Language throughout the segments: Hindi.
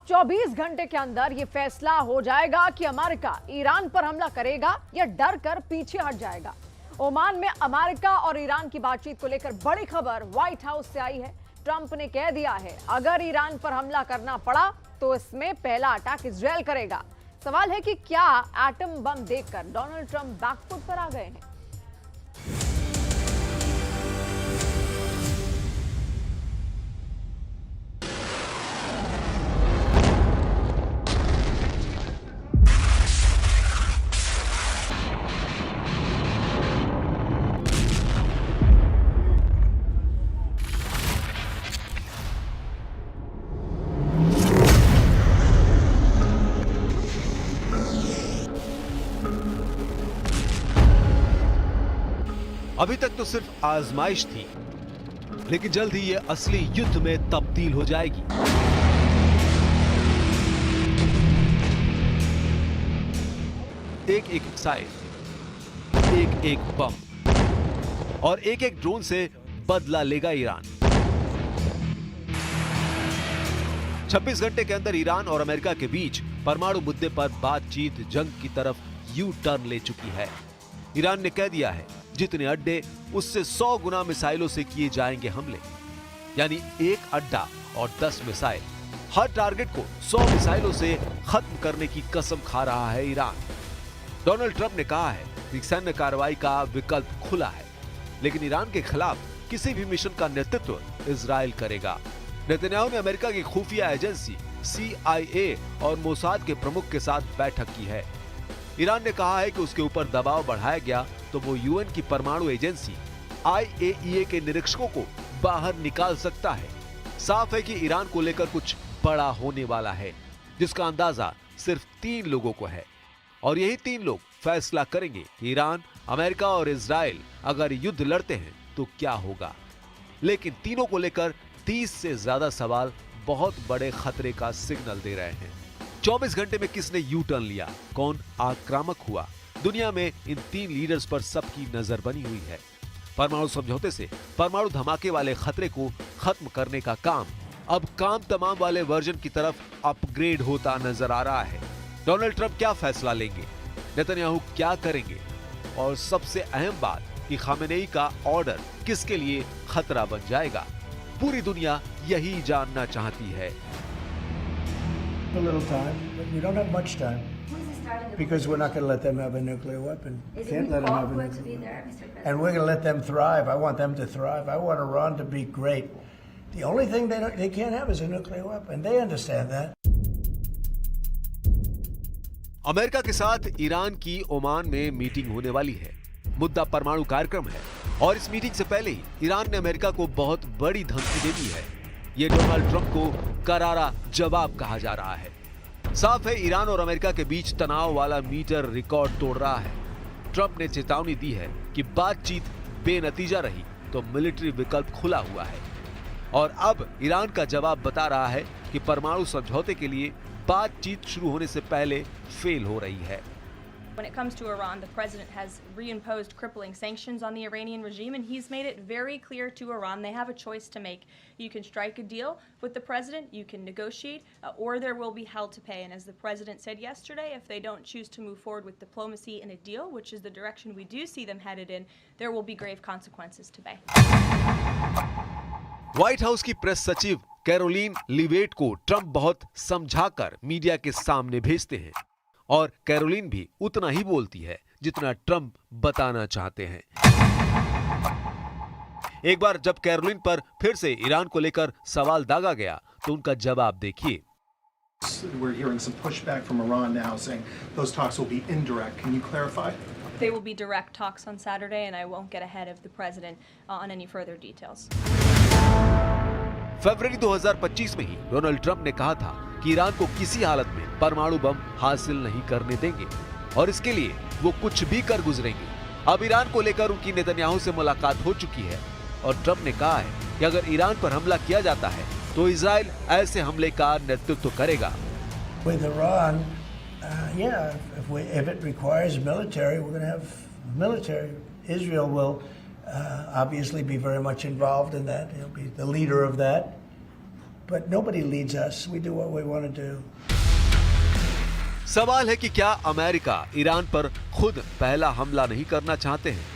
24 घंटे के अंदर यह फैसला हो जाएगा कि अमेरिका ईरान पर हमला करेगा या डर कर पीछे हट जाएगा। ओमान में अमेरिका और ईरान की बातचीत को लेकर बड़ी खबर व्हाइट हाउस से आई है। ट्रंप ने कह दिया है अगर ईरान पर हमला करना पड़ा तो इसमें पहला अटैक इजरायल करेगा। सवाल है कि क्या एटम बम देखकर डोनाल्ड ट्रंप बैकफुट पर आ गए हैं? अभी तक तो सिर्फ आजमाइश थी, लेकिन जल्द ही ये असली युद्ध में तब्दील हो जाएगी। एक एक मिसाइल, एक एक बम और एक एक ड्रोन से बदला लेगा ईरान। 26 घंटे के अंदर ईरान और अमेरिका के बीच परमाणु मुद्दे पर बातचीत जंग की तरफ यू टर्न ले चुकी है। ईरान ने कह दिया है जितने अड्डे उससे 100 गुना मिसाइलों से किए जाएंगे हमले, यानी एक अड्डा और 10 मिसाइल। हर टारगेट को 100 मिसाइलों से खत्म करने की कसम खा रहा है ईरान। डोनाल्ड ट्रंप ने कहा है कि सैन्य कार्रवाई का विकल्प खुला है, लेकिन ईरान के खिलाफ किसी भी मिशन का नेतृत्व इजराइल करेगा। नेतन्याहू ने अमेरिका की खुफिया एजेंसी CIA और मोसाद के प्रमुख के साथ बैठक की है। ईरान ने कहा है कि उसके ऊपर दबाव बढ़ाया गया तो वो UN की परमाणु एजेंसी IAEA के निरीक्षकों को बाहर निकाल सकता है। साफ है कि ईरान को लेकर कुछ बड़ा होने वाला है, जिसका अंदाजा सिर्फ 3 लोगों को है, और यही 3 लोग फैसला करेंगे कि ईरान, अमेरिका और इजराइल अगर युद्ध लड़ते हैं तो क्या होगा। लेकिन तीनों को लेकर 30 से ज्यादा सवाल बहुत बड़े खतरे का सिग्नल दे रहे हैं। 24 घंटे में किसने यू टर्न लिया, कौन आक्रामक हुआ, दुनिया में इन 3 लीडर्स पर सबकी नजर बनी हुई है। परमाणु समझौते से परमाणु धमाके वाले खतरे को खत्म करने का काम अब काम तमाम वाले वर्जन की तरफ अपग्रेड होता नजर आ रहा है। डोनाल्ड ट्रंप क्या फैसला लेंगे, नेतन्याहू क्या करेंगे, और सबसे अहम बात कि खामेनेई का ऑर्डर किसके लिए खतरा बन जाएगा, पूरी दुनिया यही जानना चाहती है। A little time, but we don't have much time because we're not going to let them have a nuclear weapon. Can't let them have a nuclear weapon. And we're going to let them thrive. I want them to thrive. I want Iran to be great. The only thing they can't have is a nuclear weapon. They understand that. America के साथ ईरान की ओमान में मीटिंग होने वाली है। मुद्दा परमाणु कार्यक्रम है, और इस मीटिंग से पहले ही ईरान ने अमेरिका को बहुत बड़ी धमकी दे दी है। ये डोनाल्ड ट्रंप को करारा जवाब कहा जा रहा है। साफ है ईरान और अमेरिका के बीच तनाव वाला मीटर रिकॉर्ड तोड़ रहा है। ट्रंप ने चेतावनी दी है कि बातचीत बेनतीजा रही तो मिलिट्री विकल्प खुला हुआ है, और अब ईरान का जवाब बता रहा है कि परमाणु समझौते के लिए बातचीत शुरू होने से पहले फेल हो रही है। When it comes to Iran, the president has reimposed crippling sanctions on the Iranian regime, and he's made it very clear to Iran they have a choice to make. You can strike a deal with the president, you can negotiate, or there will be hell to pay. And as the president said yesterday, if they don't choose to move forward with diplomacy and a deal, which is the direction we do see them headed in, there will be grave consequences to pay. White house की प्रेस सचिव कैरोलिन लिवेट को ट्रंप बहुत समझाकर मीडिया के सामने भेजते हैं, और कैरोलिन भी उतना ही बोलती है जितना ट्रंप बताना चाहते हैं। एक बार जब कैरोलिन पर फिर से ईरान को लेकर सवाल दागा गया तो उनका जवाब देखिए। We're hearing some pushback from Iran now saying those talks will be indirect. Can you clarify? They will be direct talks on Saturday, and I won't get ahead of the president on any further details. फरवरी 2025 में ही डोनाल्ड ट्रंप ने कहा था कि ईरान को किसी हालत में परमाणु बम हासिल नहीं करने देंगे, और इसके लिए वो कुछ भी कर गुजरेंगे। अब ईरान को लेकर उनकी नेतन्याहू से मुलाकात हो चुकी है, और ट्रंप ने कहा है कि अगर ईरान पर हमला किया जाता है तो इजराइल ऐसे हमले का नेतृत्व करेगा। With Iran, if it requires military, we're going to have military. Israel will obviously be very much involved in that. He'll be the leader of that. but nobody leads us. We do what we want to do. सवाल है कि क्या अमेरिका ईरान पर खुद पहला हमला नहीं करना चाहते हैं,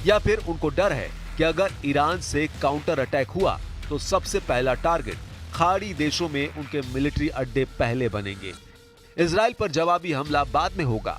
या फिर उनको डर है कि अगर ईरान से काउंटर अटैक हुआ तो सबसे पहला टारगेट खाड़ी देशों में उनके मिलिट्री अड्डे पहले बनेंगे। इजराइल पर जवाबी हमला बाद में होगा।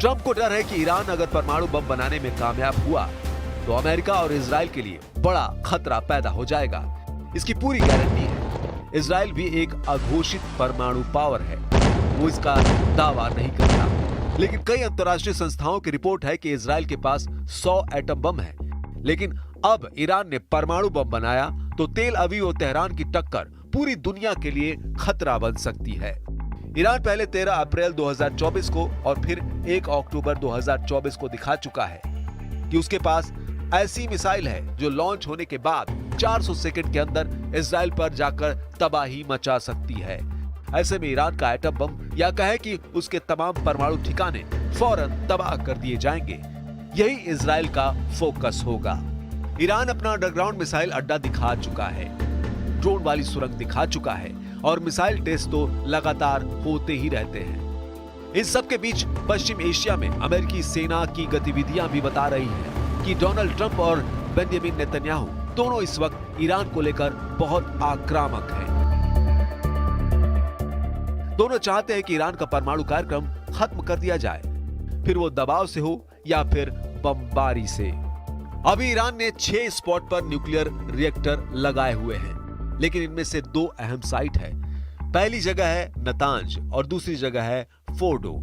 ट्रंप को डर है कि ईरान अगर परमाणु बम बनाने में कामयाब हुआ तो अमेरिका और इजराइल के लिए बड़ा खतरा पैदा हो जाएगा। इसकी पूरी गारंटी है। इजराइल भी एक अघोषित परमाणु पावर है, वो इसका दावा नहीं करता, लेकिन कई अंतर्राष्ट्रीय संस्थाओं की रिपोर्ट है कि इजराइल के पास 100 एटम बम है। लेकिन अब ईरान ने परमाणु बम बनाया तो तेल अवीव और तेहरान की टक्कर पूरी दुनिया के लिए खतरा बन सकती है। ईरान पहले 13 अप्रैल 2024 को और फिर 1 अक्टूबर 2024 को दिखा चुका है कि उसके पास ऐसी मिसाइल है जो लॉन्च होने के बाद 400 सेकंड के अंदर इजराइल पर जाकर तबाही मचा सकती है। ऐसे में ईरान का एटम बम या कहे कि उसके तमाम परमाणु ठिकाने फौरन तबाह कर दिए जाएंगे। यही इजराइल का फोकस होगा। ईरान अपना अंडरग्राउंड मिसाइल अड्डा दिखा चुका है, ड्रोन वाली सुरंग दिखा चुका है और मिसाइल टेस्ट तो लगातार होते ही रहते हैं। इस सब के बीच पश्चिम एशिया में अमेरिकी सेना की गतिविधियां भी बता रही हैं कि डोनाल्ड ट्रंप और बेंजामिन नेतन्याहू दोनों इस वक्त ईरान को लेकर बहुत आक्रामक हैं। दोनों चाहते हैं कि ईरान का परमाणु कार्यक्रम खत्म कर दिया जाए, फिर वो दबाव से हो या फिर बमबारी से। अभी ईरान ने 6 स्पॉट पर न्यूक्लियर रिएक्टर लगाए हुए हैं, लेकिन इनमें से 2 अहम साइट है। पहली जगह है नतांज और दूसरी जगह है फोर्डो।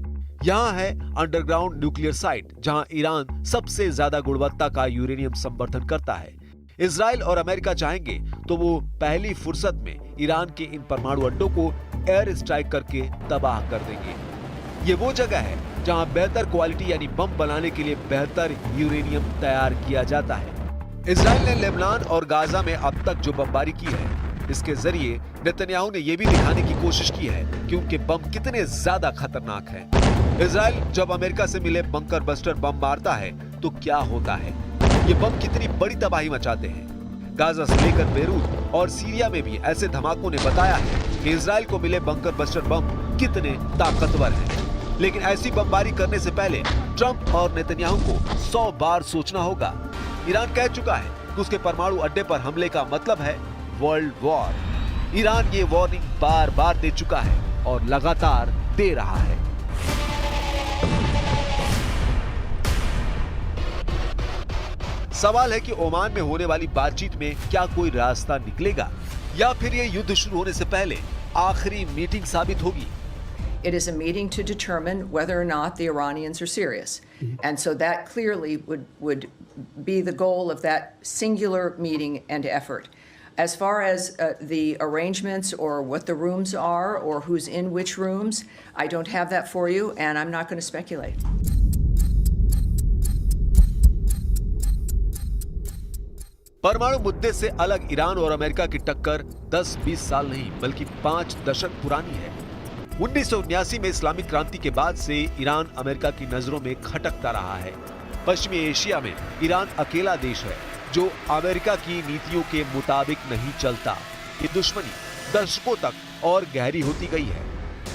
यहाँ है अंडरग्राउंड न्यूक्लियर साइट जहाँ ईरान सबसे ज्यादा गुणवत्ता का यूरेनियम संवर्धन करता है। इजराइल और अमेरिका चाहेंगे तो वो पहली फुर्सत में ईरान के इन परमाणु अड्डों को एयर स्ट्राइक करके तबाह कर देंगे। ये वो जगह है जहाँ बेहतर क्वालिटी यानी बम बनाने के लिए बेहतर यूरेनियम तैयार किया जाता है। इजराइल ने लेबनान और गाजा में अब तक जो बमबारी की है, इसके जरिए नेतन्याहू ने यह भी दिखाने की कोशिश की है कि उनके बम कितने ज्यादा खतरनाक हैं। इजराइल जब अमेरिका से मिले बंकर बस्टर बम मारता है तो क्या होता है, ये बम कितनी बड़ी तबाही मचाते हैं। गाजा से लेकर बेरूत और सीरिया में भी ऐसे धमाकों ने बताया है कि इजराइल को मिले बंकर बस्टर बम कितने ताकतवर हैं। लेकिन ऐसी बमबारी करने से पहले ट्रंप और नेतन्याहू को 100 बार सोचना होगा। ईरान कह चुका है कि उसके परमाणु अड्डे पर हमले का मतलब है वर्ल्ड वॉर। ईरान ये वार्निंग बार बार दे चुका है और लगातार दे रहा है। सवाल है कि ओमान में होने वाली बातचीत में क्या कोई रास्ता निकलेगा या फिर ये युद्ध शुरू होने से पहले आखिरी मीटिंग साबित होगी। It is a meeting to determine whether or not the Iranians are serious. And so that clearly would be the goal of that singular meeting and effort. As far as the arrangements or what the rooms are or who's in which rooms, I don't have that for you and I'm not going to speculate. परमाणु मुद्दे से अलग ईरान और अमेरिका की टक्कर 10-20 साल नहीं बल्कि 5 दशक पुरानी है। 1979 में इस्लामिक क्रांति के बाद से ईरान अमेरिका की नजरों में खटकता रहा है। पश्चिमी एशिया में ईरान अकेला देश है जो अमेरिका की नीतियों के मुताबिक नहीं चलता। ये दुश्मनी दशकों तक और गहरी होती गई है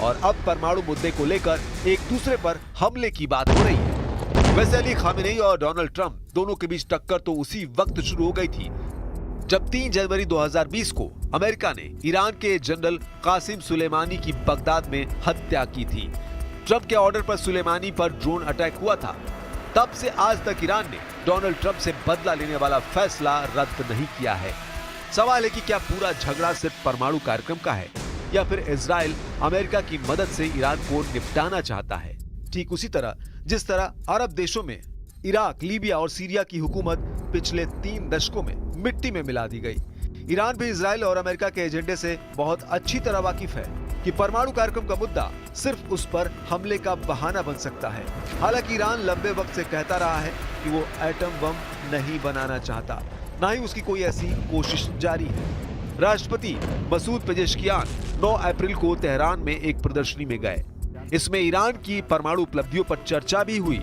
और अब परमाणु मुद्दे को लेकर एक दूसरे पर हमले की बात हो रही है। वैसे अली खामेनेई और डोनाल्ड ट्रंप दोनों के बीच टक्कर तो उसी वक्त शुरू हो गई थी जब 3 जनवरी 2020 को अमेरिका ने ईरान के जनरल कासिम सुलेमानी की बगदाद में हत्या की थी। ट्रंप के ऑर्डर पर सुलेमानी पर ड्रोन अटैक हुआ था। तब से आज तक ईरान ने डोनाल्ड ट्रंप से बदला लेने वाला फैसला रद्द नहीं किया है। सवाल है कि क्या पूरा झगड़ा सिर्फ परमाणु कार्यक्रम का है या फिर इजराइल अमेरिका की मदद से ईरान को निपटाना चाहता है। ठीक उसी तरह जिस तरह अरब देशों में इराक, लीबिया और सीरिया की हुकूमत पिछले 3 दशकों में मिट्टी में मिला दी गई। ईरान भी इजराइल और अमेरिका के एजेंडे से बहुत अच्छी तरह वाकिफ है। कि परमाणु कार्यक्रम का मुद्दा सिर्फ उस पर हमले का बहाना बन सकता है। हालांकि ईरान लंबे वक्त से कहता रहा है कि वो एटम बम नहीं बनाना चाहता, ना ही उसकी कोई ऐसी कोशिश जारी है। राष्ट्रपति मसूद पेजेश्कियान 9 अप्रैल को तेहरान में एक प्रदर्शनी में गए। इसमें ईरान की परमाणु उपलब्धियों पर चर्चा भी हुई।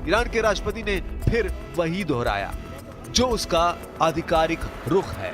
ईरान के राष्ट्रपति ने फिर वही दोहराया जो उसका आधिकारिक रुख है।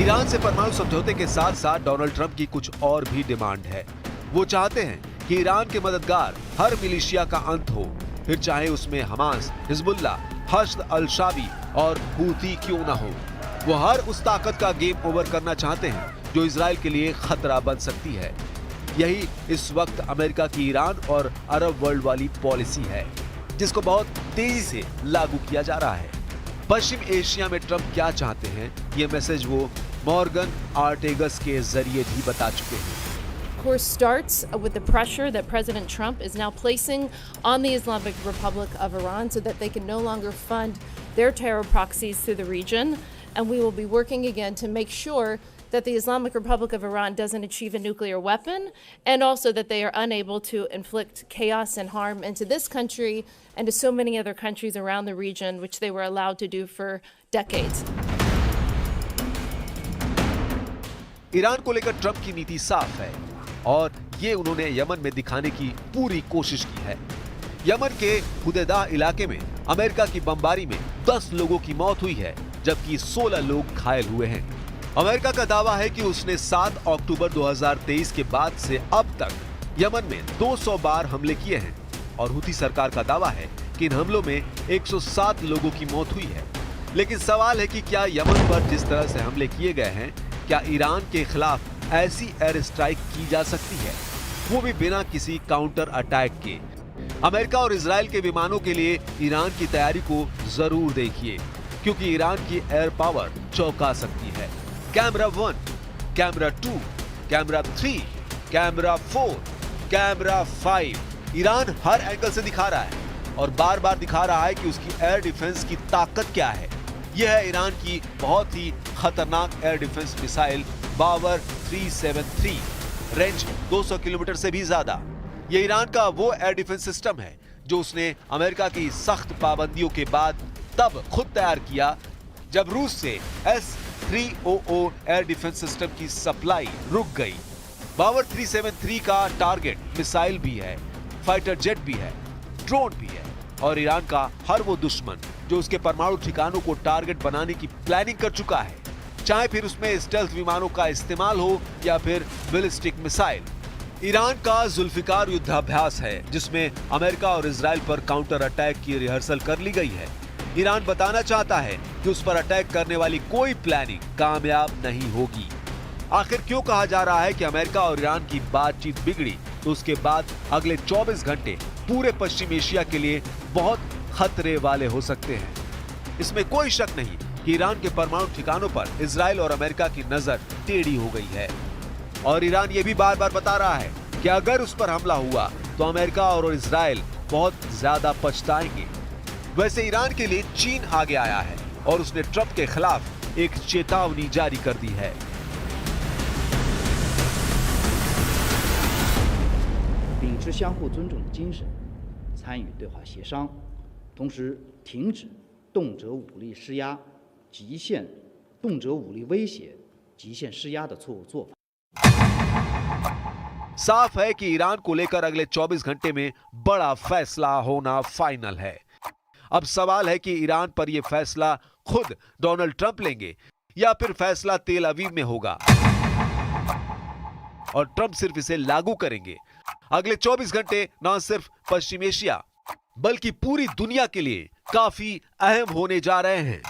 ईरान से परमाणु समझौते के साथ साथ डोनाल्ड ट्रंप की कुछ और भी डिमांड है। वो चाहते हैं कि ईरान के मददगार हर मिलिशिया का अंत हो, फिर चाहे उसमें हमास, हिजबुल्ला, हश्द अल शाबी और हूती क्यों न हो। वो हर उस ताकत का गेम ओवर करना चाहते हैं जो इजराइल के लिए खतरा बन सकती है। यही इस वक्त अमेरिका की ईरान और अरब वर्ल्ड वाली पॉलिसी है, जिसको बहुत तेजी से लागू किया जा रहा है। पश्चिम एशिया में ट्रंप क्या चाहते हैं, ये मैसेज वो मॉर्गन आर्टेगस के जरिए भी बता चुके हैं। Of course, starts with the pressure that President Trump is now placing on the Islamic Republic of Iran so that they can no longer fund their terror proxies through the region. And we will be working again to make sure that the Islamic Republic of Iran doesn't achieve a nuclear weapon, and also that they are unable to inflict chaos and harm into this country and to so many other countries around the region, which they were allowed to do for decades. Iran को लेकर ट्रंप की नीति साफ है और ये उन्होंने यमन में दिखाने की पूरी कोशिश की है। यमन के हुदैदा इलाके में अमेरिका की बमबारी में 10 लोगों की मौत हुई है, जबकि 16 लोग घायल हुए हैं। अमेरिका का दावा है कि उसने 7 अक्टूबर 2023 के बाद से अब तक यमन में 200 बार हमले किए हैं और हुती सरकार का दावा है कि इन हमलों में 107 लोगों की मौत हुई है। लेकिन सवाल है कि क्या यमन पर जिस तरह से हमले किए गए हैं, क्या ईरान के खिलाफ ऐसी एयर स्ट्राइक की जा सकती है, वो भी बिना किसी काउंटर अटैक के? अमेरिका और इजराइल के विमानों के लिए ईरान की तैयारी को जरूर देखिए, क्योंकि ईरान की एयर पावर चौंका सकती है। Camera 1, camera 2, camera 3, camera 4, camera 5, Iran हर एंगल से दिखा रहा है और बार बार दिखा रहा है कि उसकी एयर डिफेंस की ताकत क्या है। यह है ईरान की बहुत ही खतरनाक एयर डिफेंस मिसाइल बावर 373, रेंज 200 किलोमीटर से भी ज्यादा। यह ईरान का वो एयर डिफेंस सिस्टम है जो उसने अमेरिका की सख्त पाबंदियों के बाद तब खुद तैयार किया जब रूस से S-300 एयर डिफेंस सिस्टम की सप्लाई रुक गई। बावर 373 का टारगेट मिसाइल भी है, फाइटर जेट भी है, ड्रोन भी है और ईरान का हर वो दुश्मन जो उसके परमाणु ठिकानों को टारगेट बनाने की प्लानिंग कर चुका है, चाहे फिर उसमें स्टेल्थ विमानों का इस्तेमाल हो या फिर बैलिस्टिक मिसाइल। ईरान का जुल्फिकार युद्धाभ्यास है जिसमें अमेरिका और इजराइल पर काउंटर अटैक की रिहर्सल कर ली गई है। ईरान बताना चाहता है कि उस पर अटैक करने वाली कोई प्लानिंग कामयाब नहीं होगी। आखिर क्यों कहा जा रहा है कि अमेरिका और ईरान की बातचीत बिगड़ी तो उसके बाद अगले 24 घंटे पूरे पश्चिम एशिया के लिए बहुत खतरे वाले हो सकते हैं? इसमें कोई शक नहीं कि ईरान के परमाणु ठिकानों पर इजराइल और अमेरिका की नजर टेढ़ी हो गई है और ईरान ये भी बार बार बता रहा है कि अगर उस पर हमला हुआ तो अमेरिका और इजराइल बहुत ज्यादा पछताएंगे। वैसे ईरान के लिए चीन आगे आया है और उसने ट्रंप के खिलाफ एक चेतावनी जारी कर दी है। 秉持相互尊重的精神，参与对话协商，同时停止动辄武力施压、极限动辄武力威胁、极限施压的错误做法。 साफ है कि ईरान को लेकर अगले 24 घंटे में बड़ा फैसला होना फाइनल है। अब सवाल है कि ईरान पर यह फैसला खुद डोनाल्ड ट्रंप लेंगे या फिर फैसला तेल अवीव में होगा और ट्रंप सिर्फ इसे लागू करेंगे। अगले 24 घंटे न सिर्फ पश्चिम एशिया बल्कि पूरी दुनिया के लिए काफी अहम होने जा रहे हैं।